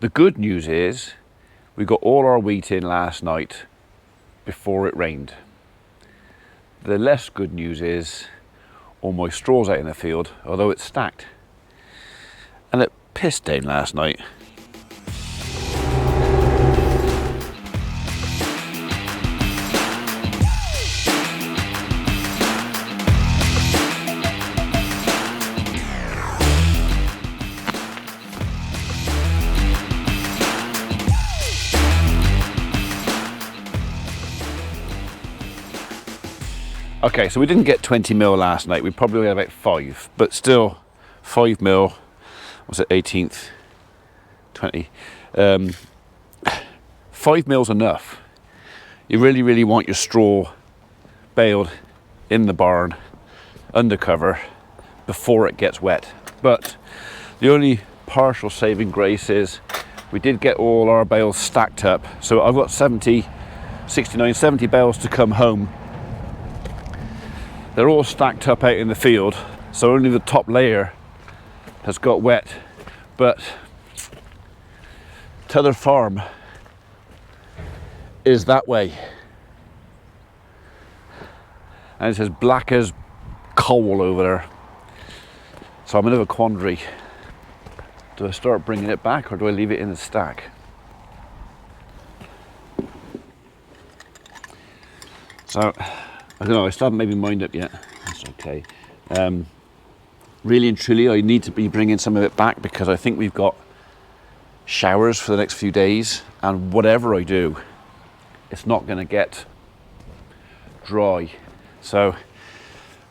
The good news is we got all our wheat in last night before it rained. The less good news is all my straw's out in the field, although it's stacked. And it pissed down last night. Okay, so we didn't get 20 mil last night. We probably got about 5, but still 5 mil. Was it 18th? 20. 5 mil's enough. You really, really want your straw baled in the barn, under cover, before it gets wet. But the only partial saving grace is we did get all our bales stacked up. So I've got 69, 70 bales to come home. They're all stacked up out in the field, so only the top layer has got wet. But t'other farm is that way, and it's as black as coal over there. So I'm in a bit of a quandary. Do I start bringing it back, or do I leave it in the stack? So I don't know, I still haven't made my mind up yet. That's okay. Really and truly, I need to be bringing some of it back because I think we've got showers for the next few days, and whatever I do, it's not going to get dry. So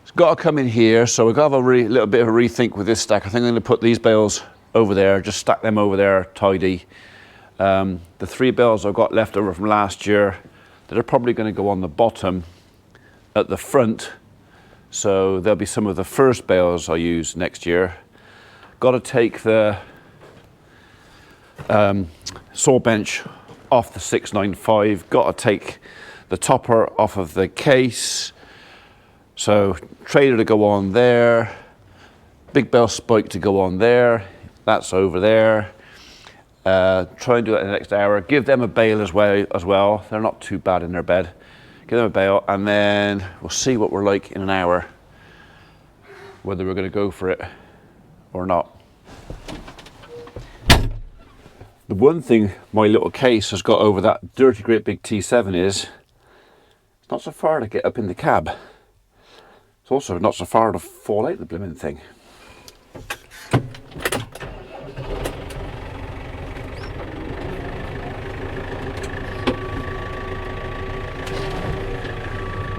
it's got to come in here. So we've got to have a little bit of a rethink with this stack. I think I'm going to put these bales over there, just stack them over there, tidy. The 3 bales I've got left over from last year that are probably going to go on the bottom at the front, so there'll be some of the first bales I use next year. Got to take the saw bench off the 695, got to take the topper off of the case, so trailer to go on there, big bale spike to go on there, that's over there. Try and do it in the next hour, give them a bale as well, they're not too bad in their bed. Give them a bale, and then we'll see what we're like in an hour, whether we're going to go for it or not. The one thing my little case has got over that dirty great big T7 is it's not so far to get up in the cab. It's also not so far to fall out the blooming thing.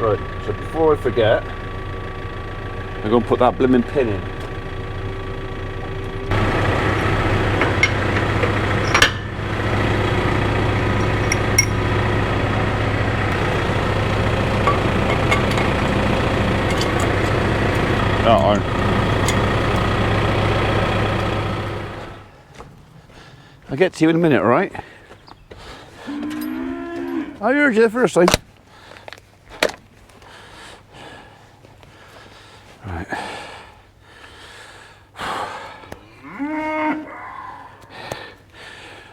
Right, so before I forget, I'm going to put that blimmin' pin in. Uh-oh. I'll get to you in a minute, alright? I heard you the first time.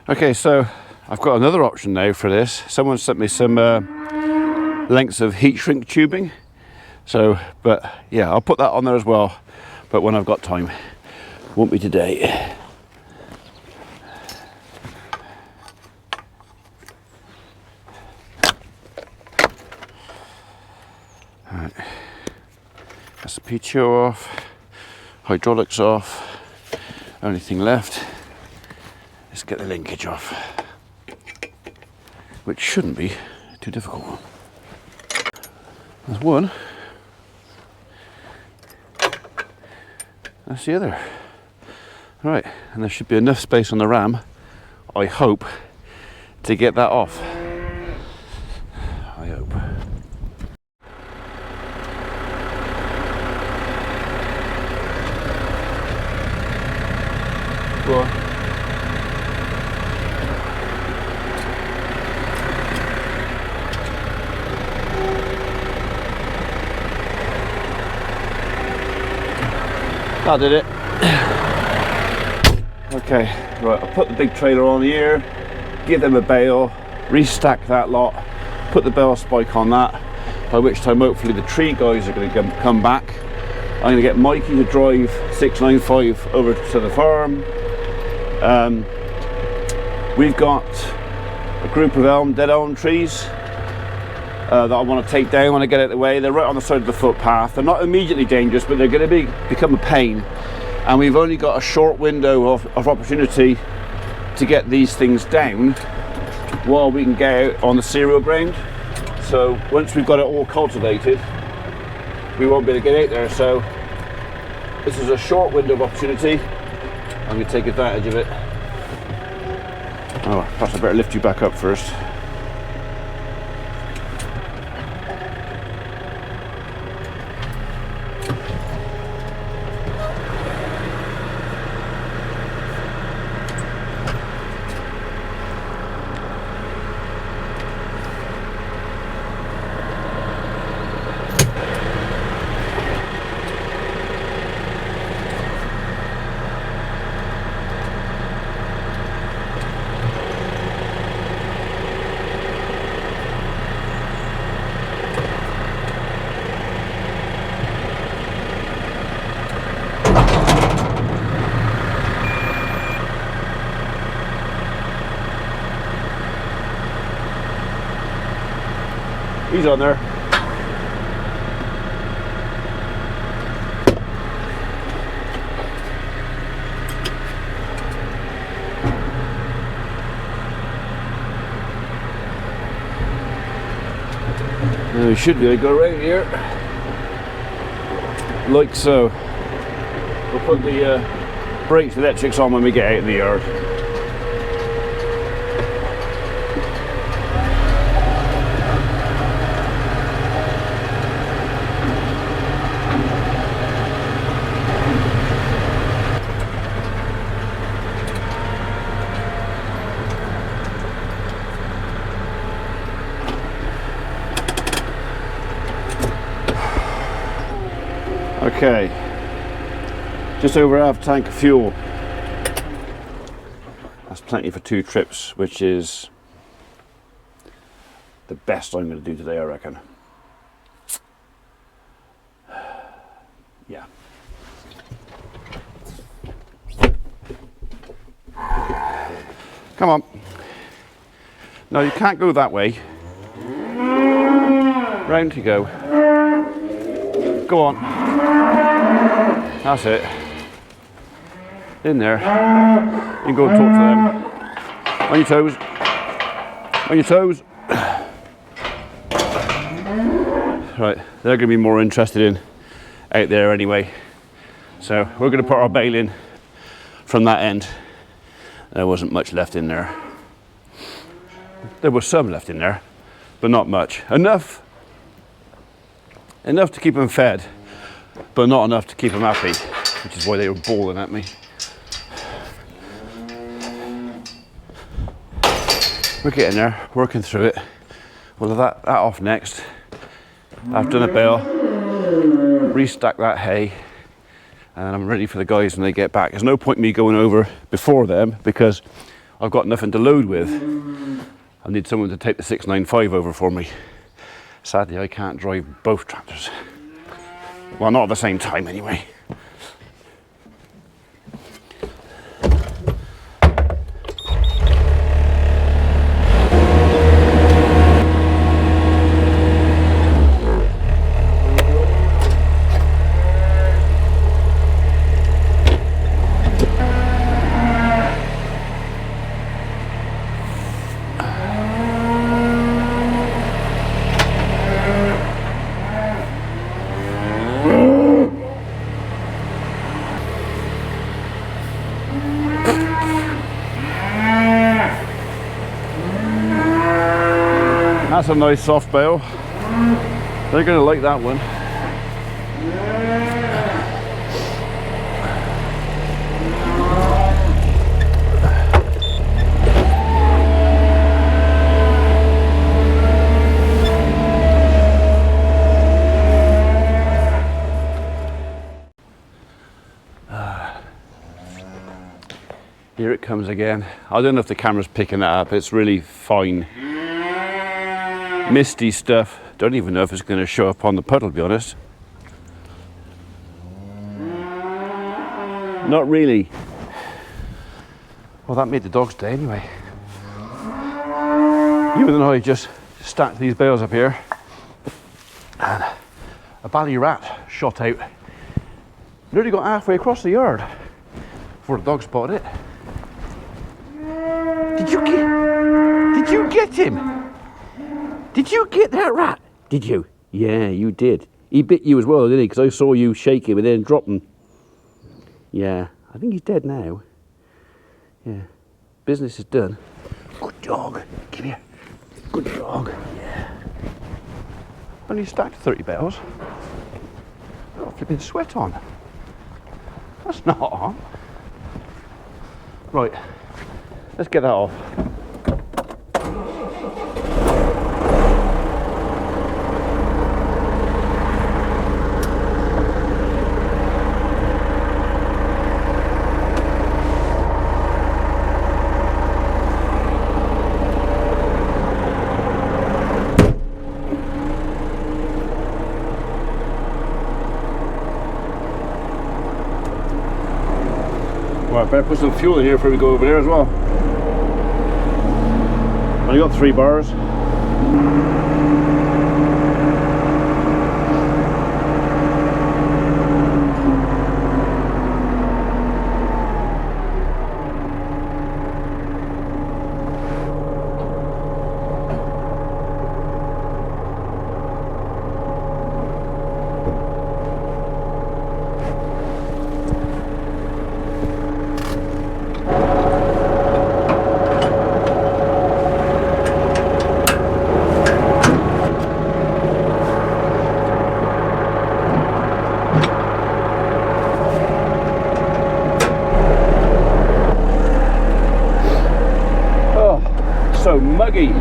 Okay, so I've got another option now for this. Someone sent me some lengths of heat shrink tubing. So, but yeah, I'll put that on there as well. But when I've got time, won't be today. All right, that's the PTO off, hydraulics off. Only thing left. Let's get the linkage off, which shouldn't be too difficult. There's one, that's the other. Right, and there should be enough space on the ram, I hope, to get that off. I hope. Go on. That did it. Okay, right, I'll put the big trailer on here, give them a bail, restack that lot, put the bail spike on that, by which time hopefully the tree guys are going to come back. I'm going to get Mikey to drive 695 over to the farm. We've got a group of dead elm trees that I want to take down when I get out of the way. They're right on the side of the footpath. They're not immediately dangerous, but they're going to become a pain. And we've only got a short window of opportunity to get these things down while we can get out on the cereal ground. So once we've got it all cultivated, we won't be able to get out there. So this is a short window of opportunity. I'm going to take advantage of it. Oh, perhaps I better lift you back up first. He's on there. Now we should be able to go around here, like so. We'll put the brakes electrics on when we get out of the yard. Okay, just over half a tank of fuel. That's plenty for 2 trips, which is the best I'm going to do today, I reckon. Yeah. Come on. No, you can't go that way. Round you go. Go on. That's it. In there. You can go and talk to them. On your toes. On your toes. Right, they're going to be more interested in out there anyway. So we're going to put our bail in from that end. There wasn't much left in there. There was some left in there, but not much. Enough to keep them fed, but not enough to keep them happy, which is why they were bawling at me. We're getting there, working through it. We'll have that off next. I've done a bale, restack that hay, and I'm ready for the guys when they get back. There's no point me going over before them because I've got nothing to load with. I need someone to take the 695 over for me. Sadly, I can't drive both tractors. Well, not at the same time anyway. That's a nice soft bale. They're going to like that one. comes again. I don't know if the camera's picking that up. It's really fine, misty stuff. Don't even know if it's going to show up on the puddle, to be honest. Not really. Well, that made the dog's day anyway. You and I just stacked these bales up here, and a bally rat shot out. Nearly got halfway across the yard before the dog spotted it. Did you get him? Did you get that rat? Did you? Yeah, you did. He bit you as well, didn't he? Because I saw you shake him and then drop him. Yeah, I think he's dead now. Yeah, business is done. Good dog. Come here. Good dog. Yeah. Only stacked 30 bales. Got a flipping sweat on. That's not on. Right, let's get that off. Right, better put some fuel in here before we go over there as well. Only got 3 bars. So muggy.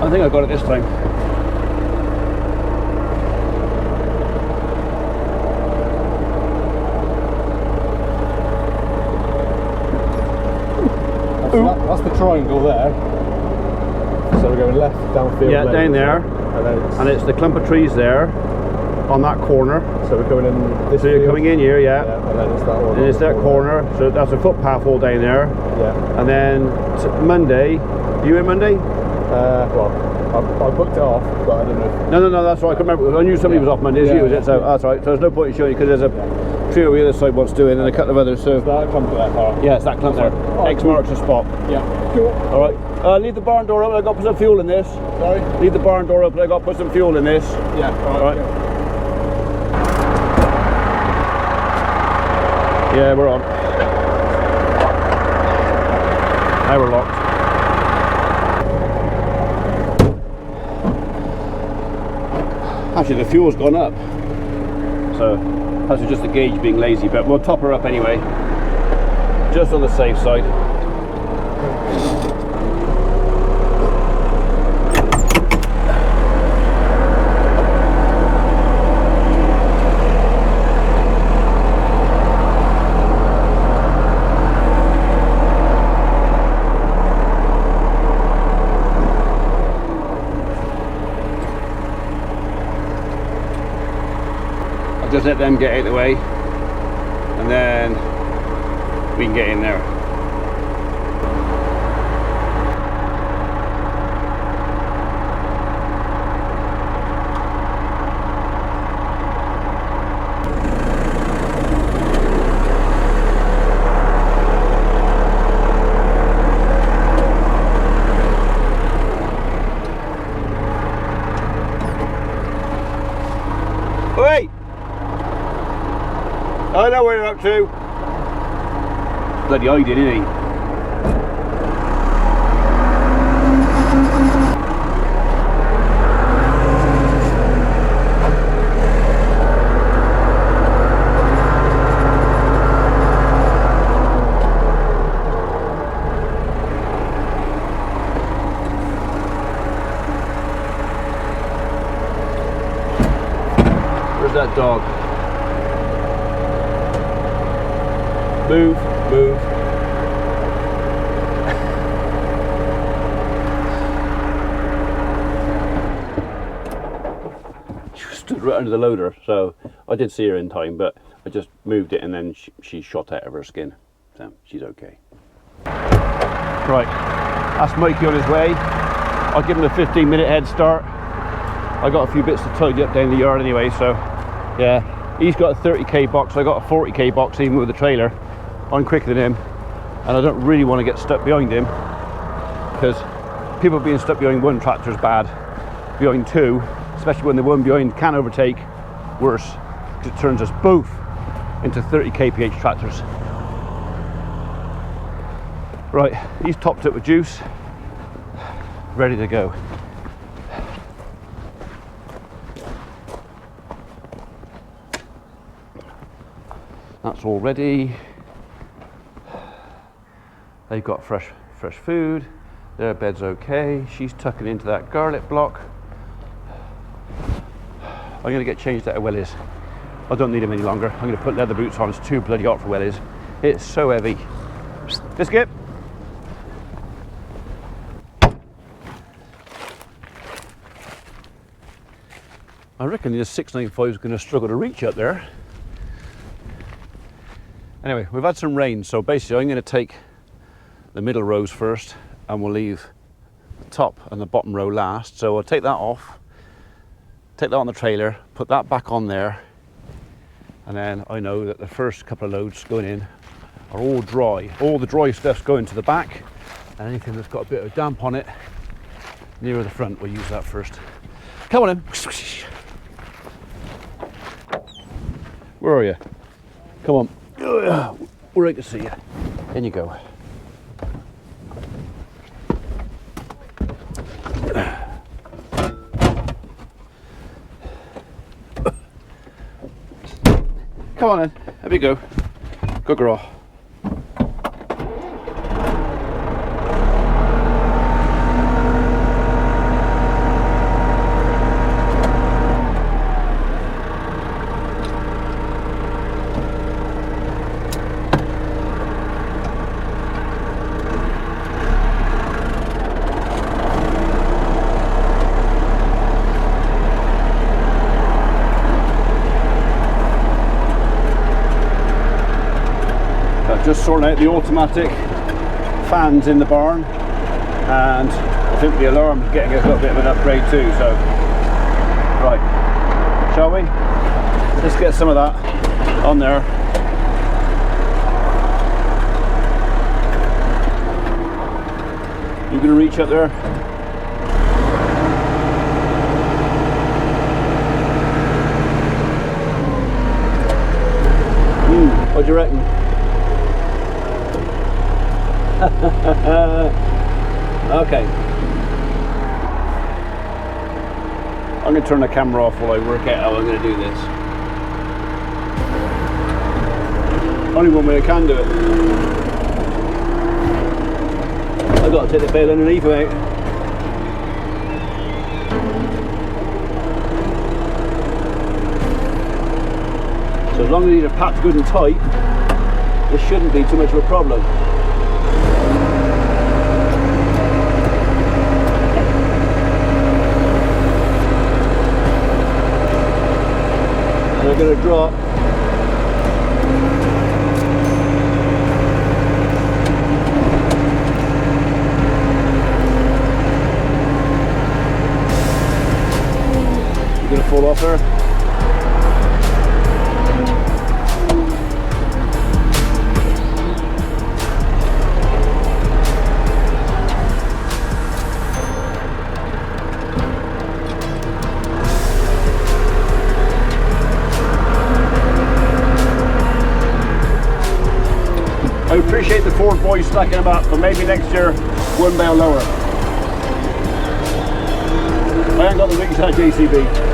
I think I got it this time. That's the triangle there. So we're going left, downfield. Yeah, down there. And it's the clump of trees there on that corner. So we're going in this So you're field. coming in here, yeah. And then it's that one. And it's that corner. So that's a footpath all down there. Yeah. And then Monday, you in Monday? Well, I booked it off, but I don't know. No, that's right. I can remember. I knew somebody was off Monday. You was it? So that's right. So there's no point in showing you because there's a tree over the other side wants to, and then a couple of others. So That clump there. yeah, it's that clump there. X marks the spot. Yeah. Cool. All right. Leave the barn door open. I got to put some fuel in this. Sorry. Leave the barn door open. I got to put some fuel in this. Yeah. All right. Yeah, we're on. Now we're locked. Actually, the fuel's gone up, so that's just the gauge being lazy, but we'll top her up anyway, just on the safe side. Just let them get out of the way and then we can get in there. out to? Bloody hiding, isn't he? Where's that dog? Move, move. She stood right under the loader, so I did see her in time, but I just moved it and then she shot out of her skin. So she's okay. Right, that's Mikey on his way. I'll give him a 15-minute head start. I got a few bits to tidy up down the yard anyway, so yeah. He's got a 30k box, I got a 40k box even with the trailer. I'm quicker than him, and I don't really want to get stuck behind him, because people being stuck behind one tractor is bad. Behind two, especially when the one behind can overtake, worse, because it turns us both into 30 kph tractors. Right, he's topped it with juice, ready to go. That's all ready. They've got fresh food. Their bed's okay. She's tucking into that garlic block. I'm going to get changed out of wellies. I don't need them any longer. I'm going to put leather boots on. It's too bloody hot for wellies. It's so heavy. Biscuit. I reckon the 695 is going to struggle to reach up there. Anyway, we've had some rain, so basically I'm going to take the middle rows first and we'll leave the top and the bottom row last. So I'll take that off, take that on the trailer, put that back on there, and then I know that the first couple of loads going in are all dry. All the dry stuff's going to the back, and anything that's got a bit of damp on it nearer the front, we'll use that first. Come on in. Where are you? Come on. We're right to see you. In you go. Come on in. There we go. Good girl. Just sorting out the automatic fans in the barn, and I think the alarm is getting a little bit of an upgrade too, so right, shall we? Let's get some of that on there. You gonna reach up there? What do you reckon? Okay. I'm going to turn the camera off while I work out how I'm going to do this. Only one way I can do it. I've got to take the bale underneath it out. So as long as these are packed good and tight, this shouldn't be too much of a problem. They're going to drop. You're going to fall off there. appreciate the Ford boys stacking them up, but maybe next year one bale lower. I ain't got the wings out JCB.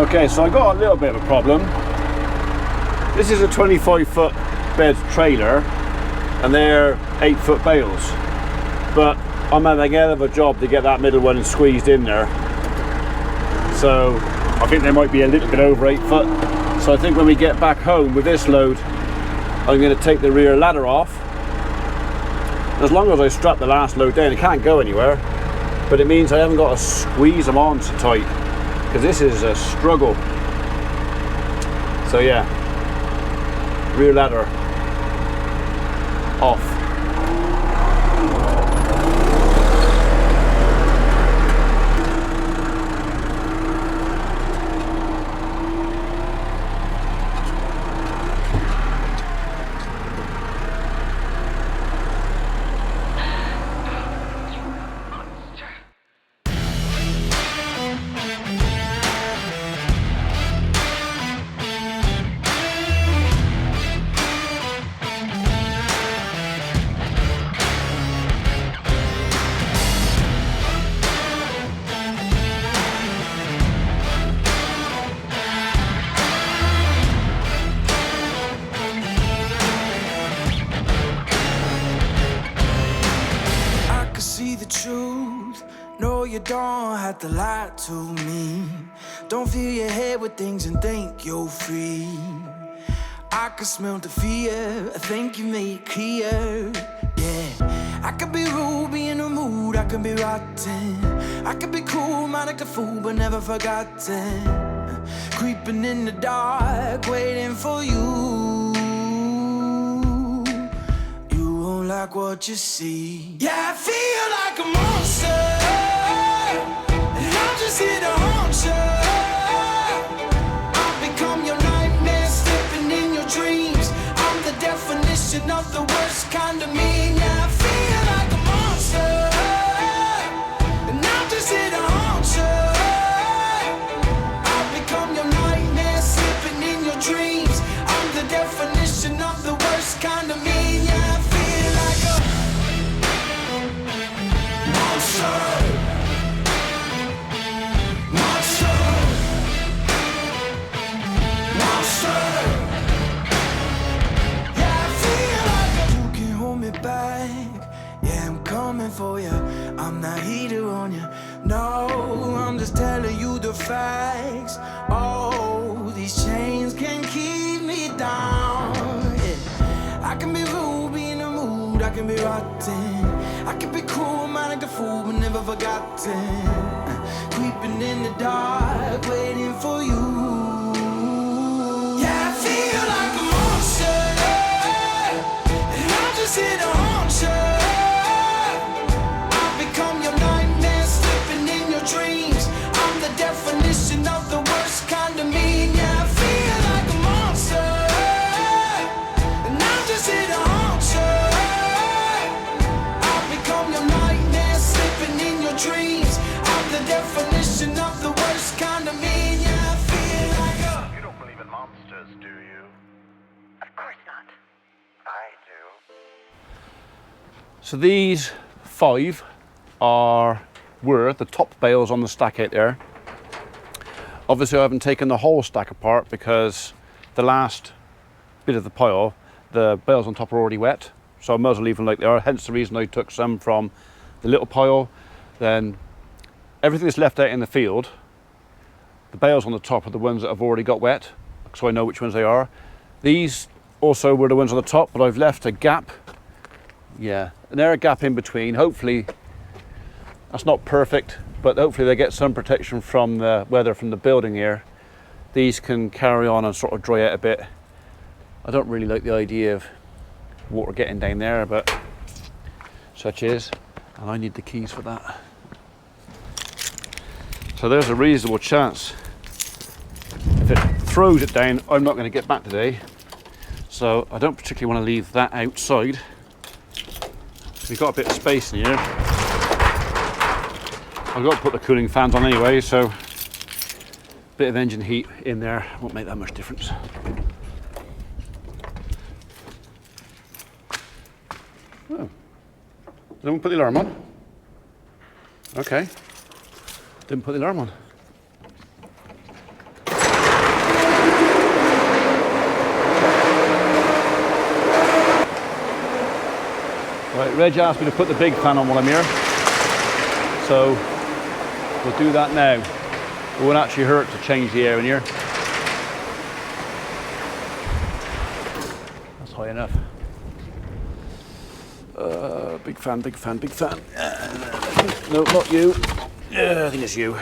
Okay, so I got a little bit of a problem. This is a 25-foot bed trailer and they're 8-foot bales. But I'm having a hell of a job to get that middle one squeezed in there. So I think they might be a little bit over 8 foot. So I think when we get back home with this load, I'm going to take the rear ladder off. As long as I strap the last load down, it can't go anywhere. But it means I haven't got to squeeze them on so tight, because this is a struggle. So yeah, rear ladder off. You don't have to lie to me. Don't fill your head with things and think you're free. I can smell the fear, I think you made it clear. Yeah, I could be rude, be in the mood, I could be rotten. I could be cool, might act a fool, but never forgotten. Creeping in the dark, waiting for you. You won't like what you see. Yeah, I feel like a monster. I'm just here to haunt you. I've become your nightmare, slipping in your dreams. I'm the definition of the worst kind of me. Yeah, I feel like a monster, and I'm just here to haunt you. I've become your nightmare, slipping in your dreams. I'm the definition of the worst kind of me. Yeah, I feel like a monster. For you, I'm not heater on you. No, I'm just telling you the facts. Oh, these chains can keep me down. Yeah. I can be rude, be in the mood, I can be rotten. I can be cool, mind like a fool, but never forgotten. Creeping in the dark, waiting for you. Yeah, I feel like a monster, and I'm just here to haunt you. definition of the worst kind of mean. Yeah, I feel like You don't believe in monsters, do you? Of course not. I do. So these 5 were the top bales on the stack out there. Obviously I haven't taken the whole stack apart because the last bit of the pile, the bales on top are already wet, so I might as well leave them like they are, hence the reason I took some from the little pile. Then everything that's left out in the field, the bales on the top are the ones that have already got wet, so I know which ones they are. These also were the ones on the top, but I've left a gap. Yeah, and there a gap in between. Hopefully that's not perfect, but hopefully they get some protection from the weather from the building here. These can carry on and sort of dry out a bit. I don't really like the idea of water getting down there, but such is. And I need the keys for that. So there's a reasonable chance if it throws it down, I'm not going to get back today. So I don't particularly want to leave that outside. We've got a bit of space in here. I've got to put the cooling fans on anyway, so a bit of engine heat in there won't make that much difference. Oh, did anyone put the alarm on? Okay, didn't put the alarm on. Right, Reg asked me to put the big fan on while I'm here, so we'll do that now. It won't actually hurt to change the air in here. That's high enough. Big fan, big fan, big fan. No, not you. I think it's you.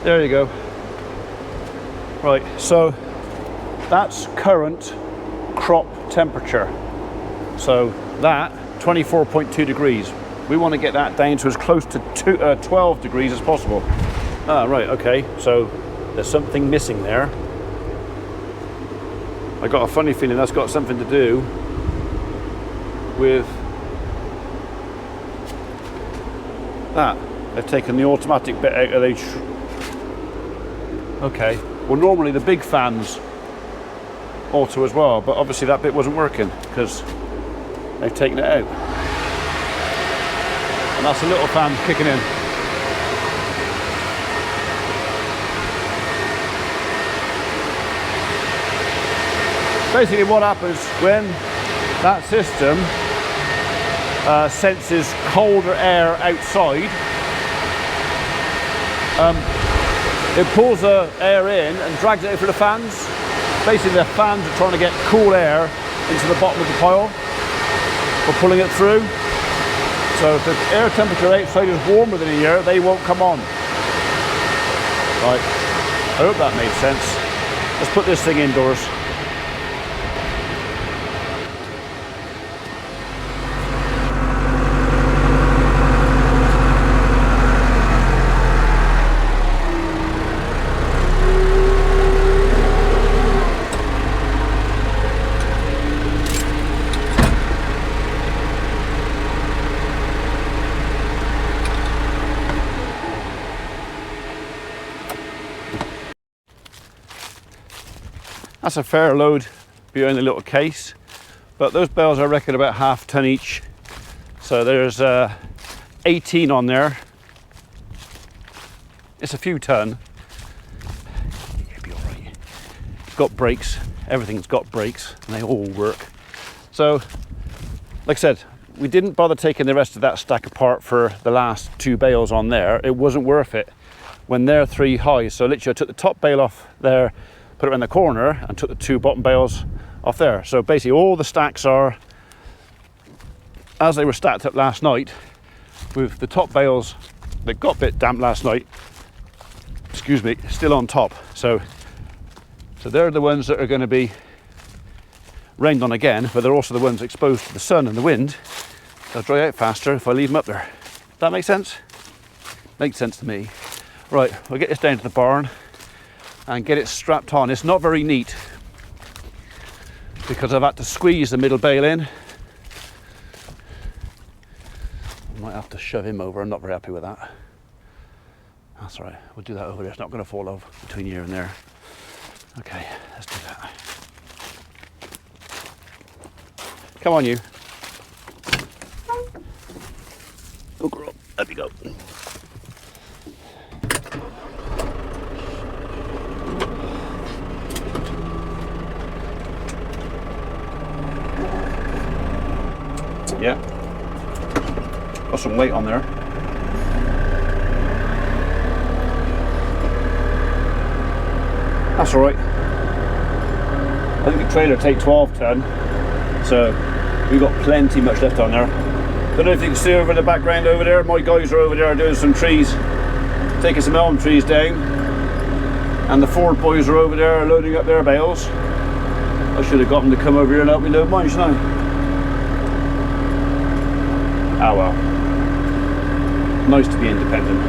There you go. Right, so that's current crop temperature. So that 24.2 degrees. We want to get that down to as close to 12 degrees as possible. Ah, right, okay. So there's something missing there. I got a funny feeling that's got something to do with that. They've taken the automatic bit out of the. Okay. Well, normally the big fans auto as well, but obviously that bit wasn't working because they've taken it out. And that's the little fan kicking in. Basically what happens when that system senses colder air outside, it pulls the air in and drags it out through the fans. Basically the fans are trying to get cool air into the bottom of the pile. We're pulling it through. So if the air temperature outside is warmer than in here, they won't come on. Right, I hope that made sense. Let's put this thing indoors. That's a fair load behind the little case, but those bales I reckon about half ton each. So there's 18 on there. It's a few ton. It'll be all right. It's got brakes. Everything's got brakes, and they all work. So, like I said, we didn't bother taking the rest of that stack apart for the last 2 bales on there. It wasn't worth it when they're 3 high. So literally I took the top bale off there, put it in the corner and took the 2 bottom bales off there. So basically all the stacks are as they were stacked up last night, with the top bales that got a bit damp last night, excuse me, still on top. So they're the ones that are going to be rained on again, but they're also the ones exposed to the sun and the wind. They'll dry out faster if I leave them up there. Does that make sense? Makes sense to me. Right, we'll get this down to the barn and get it strapped on. It's not very neat. because I've had to squeeze the middle bale in. I might have to shove him over. I'm not very happy with that. That's all right. We'll do that over there. It's not going to fall over between here and there. Okay, let's do that. Come on, you. Go, girl. Let me go. Yeah. Got some weight on there. That's all right. I think the trailer take 12 ton, so we've got plenty much left on there. Don't know if you can see over in the background over there, my guys are over there doing some trees, taking some elm trees down, and the Ford boys are over there loading up their bales. I should have got them to come over here and help me load mine, shouldn't I? Ah well, nice to be independent.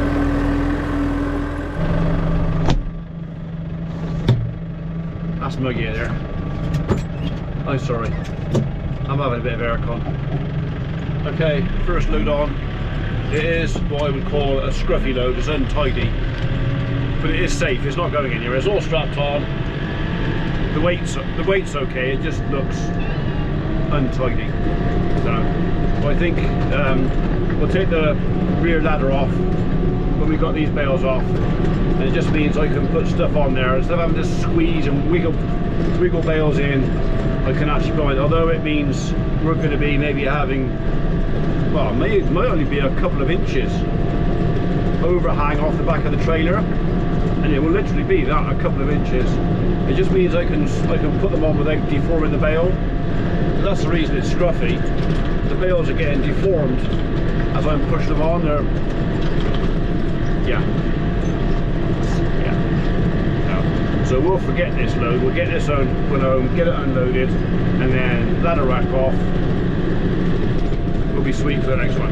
That's muggy in there. I'm sorry, I'm having a bit of aircon. Okay, first load on. It is what I would call a scruffy load. It's untidy, but it is safe. It's not going anywhere. It's all strapped on. The weight's okay. It just looks untidy. So I think we'll take the rear ladder off when we got these bales off, and it just means I can put stuff on there instead of having to squeeze and wiggle bales in. I can actually go in, although it means we're going to be maybe having, well, it might only be a couple of inches overhang off the back of the trailer, and it will literally be that, a couple of inches. It just means I can put them on without deforming the bale. That's the reason it's scruffy. The bales are getting deformed as I'm pushing them on. They're, yeah. So we'll forget this load, we'll get this on home, get it unloaded, and then ladder rack off. We'll be sweet for the next one.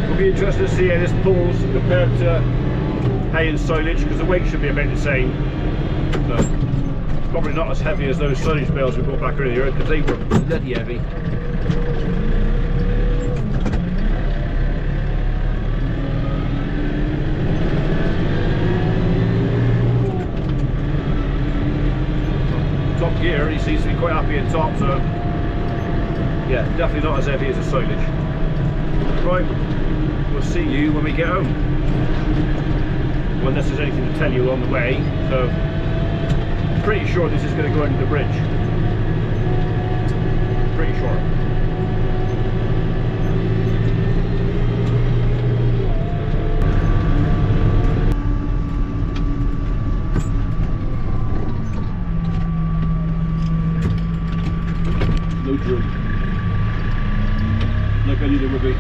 We'll be interested to see how this pulls compared to hay and silage, because the weight should be about the same. So, probably not as heavy as those silage bales we bought back earlier, because they were bloody heavy. Top gear, he seems to be quite happy in top, so yeah, definitely not as heavy as the silage. Right, we'll see you when we get home. Well, unless there's anything to tell you on the way, so pretty sure this is going to go under the bridge. Pretty sure. No room. Like I knew there would be.